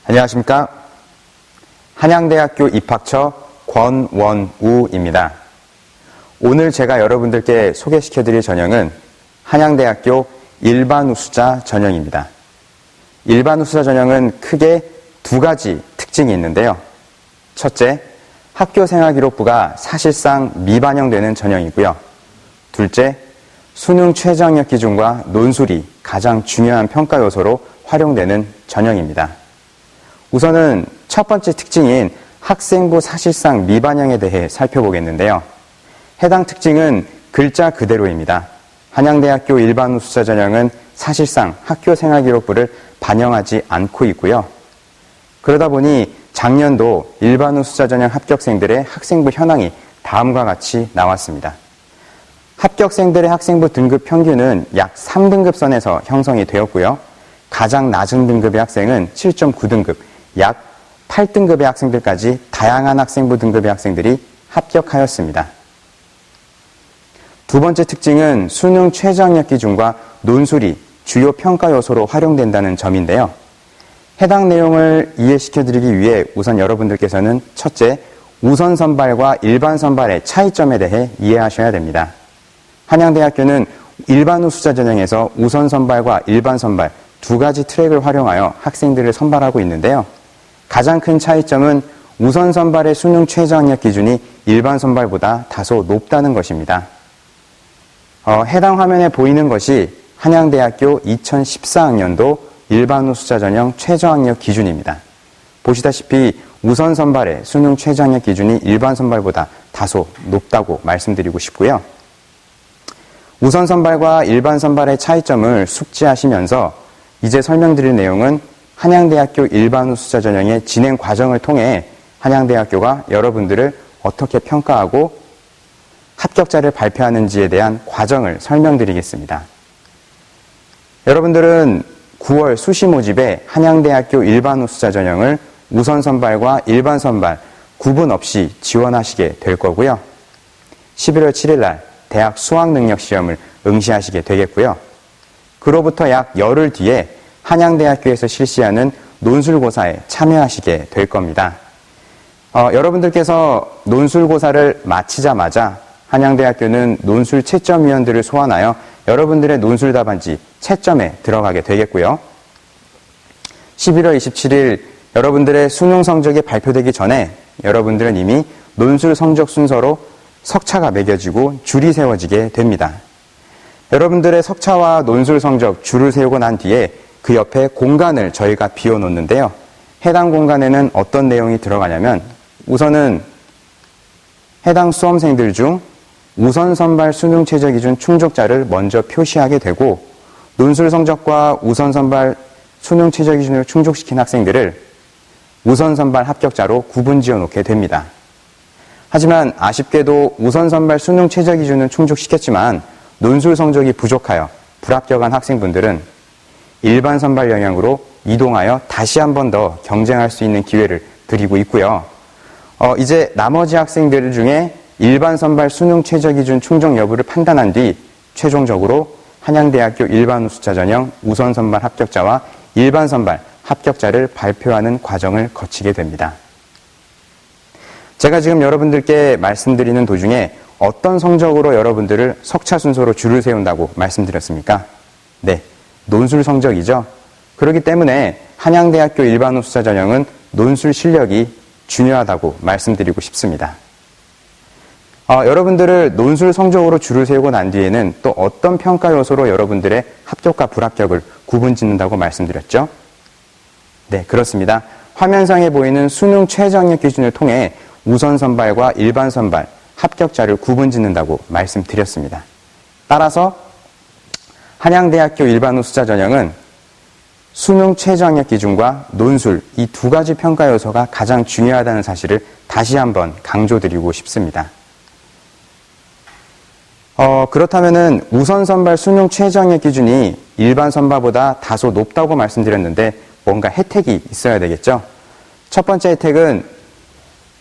안녕하십니까. 한양대학교 입학처 권원우입니다. 오늘 제가 여러분들께 소개시켜드릴 전형은 한양대학교 일반 우수자 전형입니다. 일반 우수자 전형은 크게 두 가지 특징이 있는데요. 첫째, 학교생활기록부가 사실상 미반영되는 전형이고요. 둘째, 수능 최저학력 기준과 논술이 가장 중요한 평가 요소로 활용되는 전형입니다. 우선은 첫 번째 특징인 학생부 사실상 미반영에 대해 살펴보겠는데요. 해당 특징은 글자 그대로입니다. 한양대학교 일반 우수자 전형은 사실상 학교생활기록부를 반영하지 않고 있고요. 그러다 보니 작년도 일반 우수자 전형 합격생들의 학생부 현황이 다음과 같이 나왔습니다. 합격생들의 학생부 등급 평균은 약 3등급 선에서 형성이 되었고요. 가장 낮은 등급의 학생은 7.9등급, 약 8등급의 학생들까지 다양한 학생부 등급의 학생들이 합격하였습니다. 두 번째 특징은 수능 최저학력 기준과 논술이 주요 평가 요소로 활용된다는 점인데요. 해당 내용을 이해시켜드리기 위해 우선 여러분들께서는 첫째, 우선 선발과 일반 선발의 차이점에 대해 이해하셔야 됩니다. 한양대학교는 일반 우수자 전형에서 우선 선발과 일반 선발 두 가지 트랙을 활용하여 학생들을 선발하고 있는데요. 가장 큰 차이점은 우선 선발의 수능 최저학력 기준이 일반 선발보다 다소 높다는 것입니다. 해당 화면에 보이는 것이 한양대학교 2014학년도 일반 우수자 전형 최저학력 기준입니다. 보시다시피 우선 선발의 수능 최저학력 기준이 일반 선발보다 다소 높다고 말씀드리고 싶고요. 우선 선발과 일반 선발의 차이점을 숙지하시면서 이제 설명드릴 내용은 한양대학교 일반 우수자 전형의 진행 과정을 통해 한양대학교가 여러분들을 어떻게 평가하고 합격자를 발표하는지에 대한 과정을 설명드리겠습니다. 여러분들은 9월 수시 모집에 한양대학교 일반 우수자 전형을 우선 선발과 일반 선발 구분 없이 지원하시게 될 거고요. 11월 7일 날 대학 수학능력시험을 응시하시게 되겠고요. 그로부터 약 열흘 뒤에 한양대학교에서 실시하는 논술고사에 참여하시게 될 겁니다. 여러분들께서 논술고사를 마치자마자 한양대학교는 논술 채점위원들을 소환하여 여러분들의 논술 답안지 채점에 들어가게 되겠고요. 11월 27일 여러분들의 수능 성적이 발표되기 전에 여러분들은 이미 논술 성적 순서로 석차가 매겨지고 줄이 세워지게 됩니다. 여러분들의 석차와 논술 성적 줄을 세우고 난 뒤에 그 옆에 공간을 저희가 비워놓는데요. 해당 공간에는 어떤 내용이 들어가냐면 우선은 해당 수험생들 중 우선 선발 수능 최저 기준 충족자를 먼저 표시하게 되고 논술 성적과 우선 선발 수능 최저 기준을 충족시킨 학생들을 우선 선발 합격자로 구분 지어 놓게 됩니다. 하지만 아쉽게도 우선 선발 수능 최저 기준은 충족시켰지만 논술 성적이 부족하여 불합격한 학생분들은 일반 선발 영역으로 이동하여 다시 한 번 더 경쟁할 수 있는 기회를 드리고 있고요. 이제 나머지 학생들 중에 일반 선발 수능 최저 기준 충족 여부를 판단한 뒤 최종적으로 한양대학교 일반 우수자 전형 우선 선발 합격자와 일반 선발 합격자를 발표하는 과정을 거치게 됩니다. 제가 지금 여러분들께 말씀드리는 도중에 어떤 성적으로 여러분들을 석차 순서로 줄을 세운다고 말씀드렸습니까? 네, 논술 성적이죠. 그렇기 때문에 한양대학교 일반 우수자 전형은 논술 실력이 중요하다고 말씀드리고 싶습니다. 여러분들을 논술 성적으로 줄을 세우고 난 뒤에는 또 어떤 평가 요소로 여러분들의 합격과 불합격을 구분짓는다고 말씀드렸죠? 네, 그렇습니다. 화면상에 보이는 수능 최저학력 기준을 통해 우선 선발과 일반 선발, 합격자를 구분짓는다고 말씀드렸습니다. 따라서 한양대학교 일반 우수자 전형은 수능 최저학력 기준과 논술 이 두 가지 평가 요소가 가장 중요하다는 사실을 다시 한번 강조드리고 싶습니다. 그렇다면은 우선 선발 수능 최저학력 기준이 일반 선발보다 다소 높다고 말씀드렸는데 뭔가 혜택이 있어야 되겠죠? 첫 번째 혜택은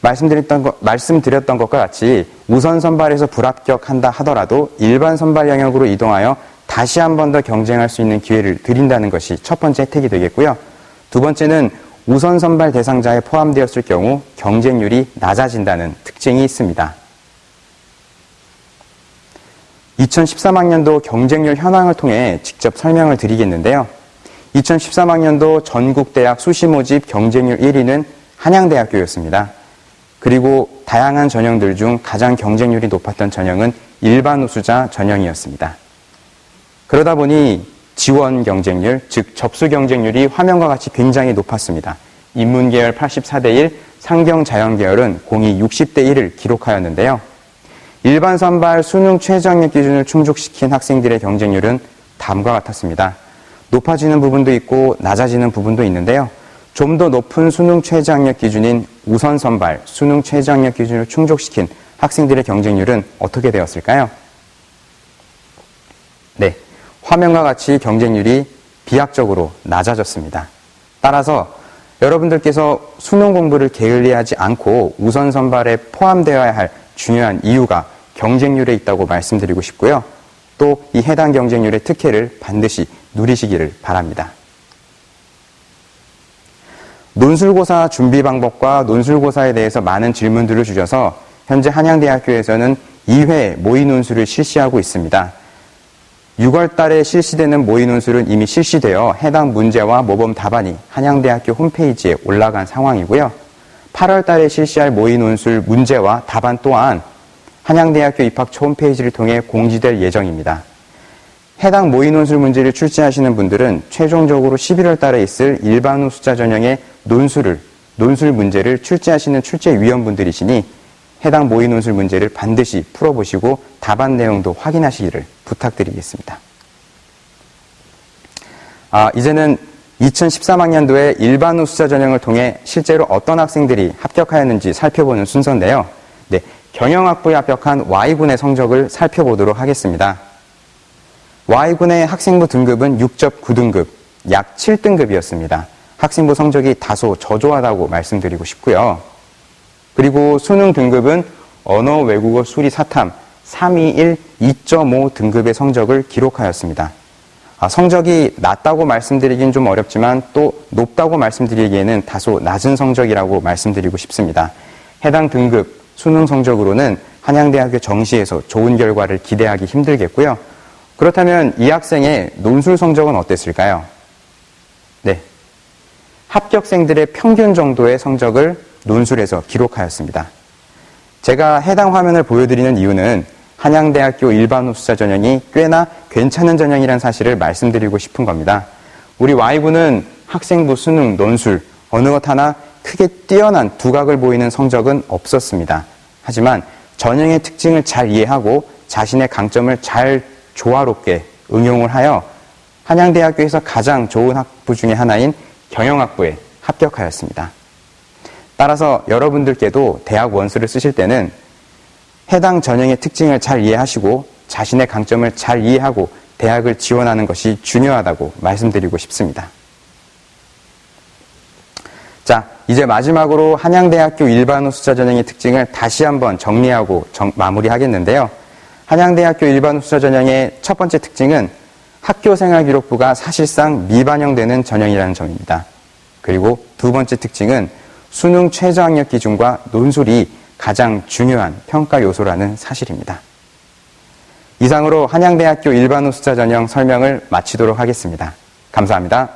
말씀드렸던 것과 같이 우선 선발에서 불합격한다 하더라도 일반 선발 영역으로 이동하여 다시 한 번 더 경쟁할 수 있는 기회를 드린다는 것이 첫 번째 혜택이 되겠고요. 두 번째는 우선 선발 대상자에 포함되었을 경우 경쟁률이 낮아진다는 특징이 있습니다. 2013학년도 경쟁률 현황을 통해 직접 설명을 드리겠는데요. 2013학년도 전국대학 수시 모집 경쟁률 1위는 한양대학교였습니다. 그리고 다양한 전형들 중 가장 경쟁률이 높았던 전형은 일반 우수자 전형이었습니다. 그러다 보니 지원 경쟁률, 즉 접수 경쟁률이 화면과 같이 굉장히 높았습니다. 인문계열 84대 1, 상경자연계열은 공이 60대 1을 기록하였는데요. 일반 선발 수능 최저학력 기준을 충족시킨 학생들의 경쟁률은 다음과 같았습니다. 높아지는 부분도 있고 낮아지는 부분도 있는데요. 좀 더 높은 수능 최저학력 기준인 우선 선발 수능 최저학력 기준을 충족시킨 학생들의 경쟁률은 어떻게 되었을까요? 네, 화면과 같이 경쟁률이 비약적으로 낮아졌습니다. 따라서 여러분들께서 수능 공부를 게을리하지 않고 우선 선발에 포함되어야 할 중요한 이유가 경쟁률에 있다고 말씀드리고 싶고요. 또 이 해당 경쟁률의 특혜를 반드시 누리시기를 바랍니다. 논술고사 준비 방법과 논술고사에 대해서 많은 질문들을 주셔서 현재 한양대학교에서는 2회 모의 논술을 실시하고 있습니다. 6월 달에 실시되는 모의 논술은 이미 실시되어 해당 문제와 모범 답안이 한양대학교 홈페이지에 올라간 상황이고요. 8월 달에 실시할 모의 논술 문제와 답안 또한 한양대학교 입학처 홈페이지를 통해 공지될 예정입니다. 해당 모의 논술 문제를 출제하시는 분들은 최종적으로 11월 달에 있을 일반 우수자 전형의 논술 문제를 출제하시는 출제위원분들이시니 해당 모의 논술 문제를 반드시 풀어보시고 답안 내용도 확인하시기를 부탁드리겠습니다. 이제는 2013학년도에 일반 우수자 전형을 통해 실제로 어떤 학생들이 합격하였는지 살펴보는 순서인데요. 네, 경영학부에 합격한 Y군의 성적을 살펴보도록 하겠습니다. Y군의 학생부 등급은 6.9등급, 약 7등급이었습니다. 학생부 성적이 다소 저조하다고 말씀드리고 싶고요. 그리고 수능 등급은 언어, 외국어, 수리, 사탐 321, 2.5 등급의 성적을 기록하였습니다. 성적이 낮다고 말씀드리긴 좀 어렵지만 또 높다고 말씀드리기에는 다소 낮은 성적이라고 말씀드리고 싶습니다. 해당 등급 수능 성적으로는 한양대학교 정시에서 좋은 결과를 기대하기 힘들겠고요. 그렇다면 이 학생의 논술 성적은 어땠을까요? 네, 합격생들의 평균 정도의 성적을 논술에서 기록하였습니다. 제가 해당 화면을 보여드리는 이유는 한양대학교 일반 우수자 전형이 꽤나 괜찮은 전형이라는 사실을 말씀드리고 싶은 겁니다. 우리 Y군은 학생부, 수능, 논술 어느 것 하나 크게 뛰어난 두각을 보이는 성적은 없었습니다. 하지만 전형의 특징을 잘 이해하고 자신의 강점을 잘 조화롭게 응용을 하여 한양대학교에서 가장 좋은 학부 중에 하나인 경영학부에 합격하였습니다. 따라서 여러분들께도 대학 원수를 쓰실 때는 해당 전형의 특징을 잘 이해하시고 자신의 강점을 잘 이해하고 대학을 지원하는 것이 중요하다고 말씀드리고 싶습니다. 자, 이제 마지막으로 한양대학교 일반 우수자 전형의 특징을 다시 한번 정리하고 마무리하겠는데요. 한양대학교 일반 우수자 전형의 첫 번째 특징은 학교생활기록부가 사실상 미반영되는 전형이라는 점입니다. 그리고 두 번째 특징은 수능 최저학력 기준과 논술이 가장 중요한 평가 요소라는 사실입니다. 이상으로 한양대학교 일반 우수자 전형 설명을 마치도록 하겠습니다. 감사합니다.